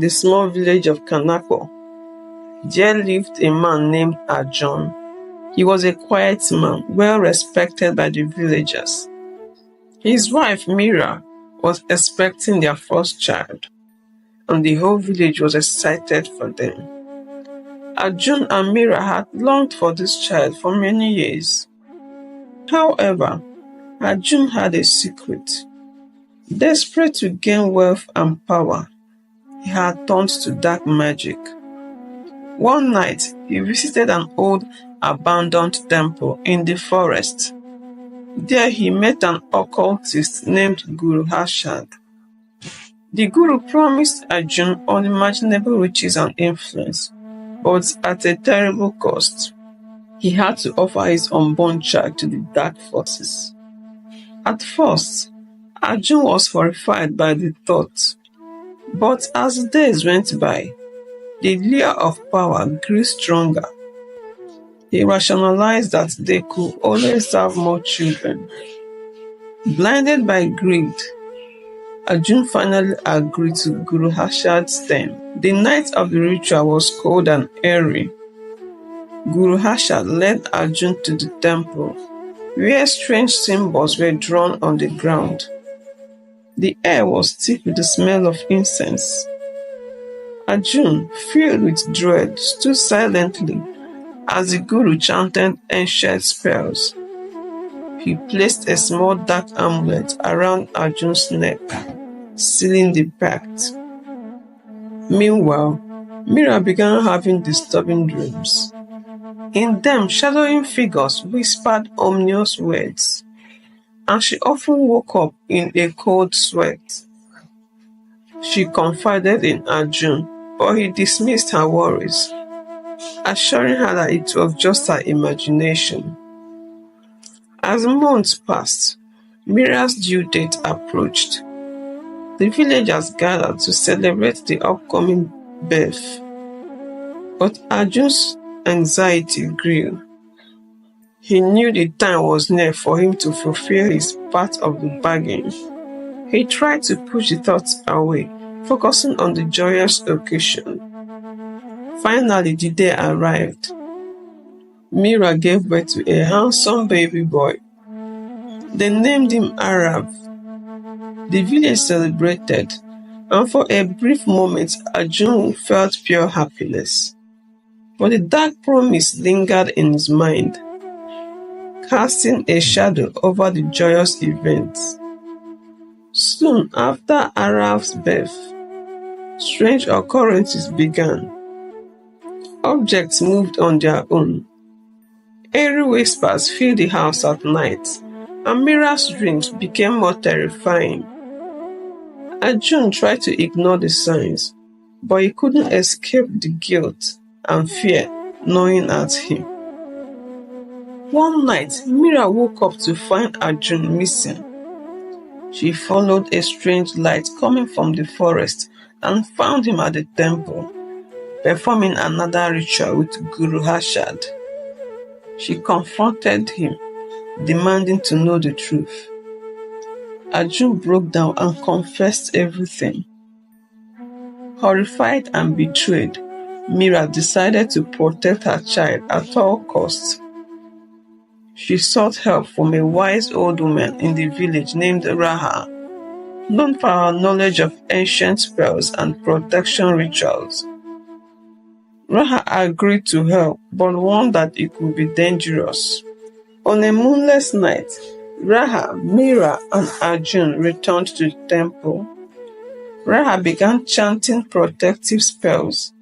the small village of Kanako, there lived a man named Arjun. He was a quiet man, well respected by the villagers. His wife, Mira, was expecting their first child, and the whole village was excited for them. Arjun and Mira had longed for this child for many years. However, Arjun had a secret. Desperate to gain wealth and power, he had turned to dark magic. One night, he visited an old abandoned temple in the forest. There he met an occultist named Guru Harshad. The Guru promised Arjun unimaginable riches and influence, but at a terrible cost. He had to offer his unborn child to the dark forces. At first, Arjun was horrified by the thought, but as days went by, the lure of power grew stronger. He rationalized that they could always have more children. Blinded by greed, Arjun finally agreed to Guru Harshad's term. The night of the ritual was cold and airy. Guru Harshad led Arjun to the temple, where strange symbols were drawn on the ground. The air was thick with the smell of incense. Arjun, filled with dread, stood silently as the Guru chanted ancient spells. He placed a small dark amulet around Arjun's neck, sealing the pact. Meanwhile, Mira began having disturbing dreams. In them, shadowing figures whispered ominous words, and she often woke up in a cold sweat. She confided in Arjun, but he dismissed her worries, assuring her that it was just her imagination. As months passed, Mira's due date approached. The villagers gathered to celebrate the upcoming birth, but Arjun's anxiety grew. He knew the time was near for him to fulfill his part of the bargain. He tried to push the thoughts away, focusing on the joyous occasion. Finally, the day arrived. Mira gave birth to a handsome baby boy. They named him Arab. The village celebrated, and for a brief moment Arjun felt pure happiness. But the dark promise lingered in his mind, casting a shadow over the joyous events. Soon after Arab's birth, strange occurrences began. Objects moved on their own. Eerie whispers filled the house at night, and Mira's dreams became more terrifying. Arjun tried to ignore the signs, but he couldn't escape the guilt and fear gnawing at him. One night, Mira woke up to find Arjun missing. She followed a strange light coming from the forest and found him at the temple, performing another ritual with Guru Harshad. She confronted him, demanding to know the truth. Arjun broke down and confessed everything. Horrified and betrayed, Mira decided to protect her child at all costs. She sought help from a wise old woman in the village named Raha, known for her knowledge of ancient spells and protection rituals. Raha agreed to help, but warned that it could be dangerous. On a moonless night, Raha, Mira, and Arjun returned to the temple. Raha began chanting protective spells,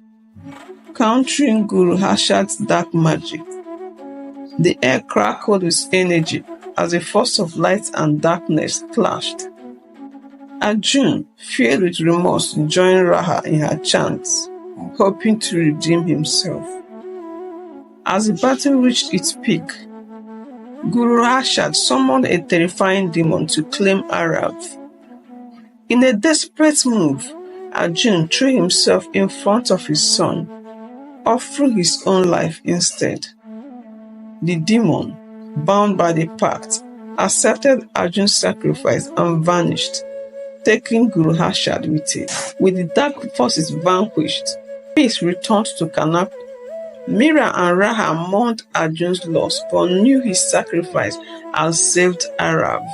countering Guru Harshad's dark magic. The air crackled with energy as a force of light and darkness clashed. Arjun, filled with remorse, joined Raha in her chants, hoping to redeem himself. As the battle reached its peak, Guru Harshad summoned a terrifying demon to claim Arab. In a desperate move, Arjun threw himself in front of his son, offering his own life instead. The demon, bound by the pact, accepted Arjun's sacrifice and vanished, taking Guru Harshad with it. With the dark forces vanquished, peace returned to Kanako. Mira and Raha mourned Arjun's loss but knew his sacrifice had saved Arav.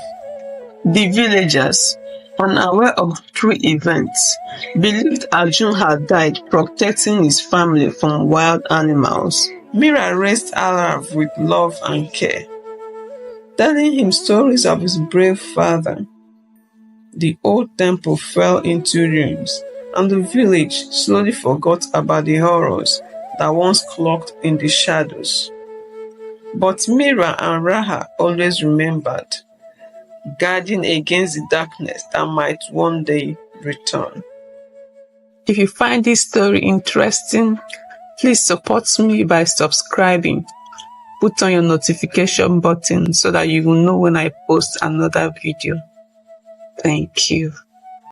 The villagers, unaware of true events, believed Arjun had died protecting his family from wild animals. Mira raised Arav with love and care, telling him stories of his brave father. The old temple fell into ruins, and the village slowly forgot about the horrors that once lurked in the shadows. But Mira and Raha always remembered, guarding against the darkness that might one day return. If you find this story interesting, please support me by subscribing. Put on your notification button so that you will know when I post another video. Thank you.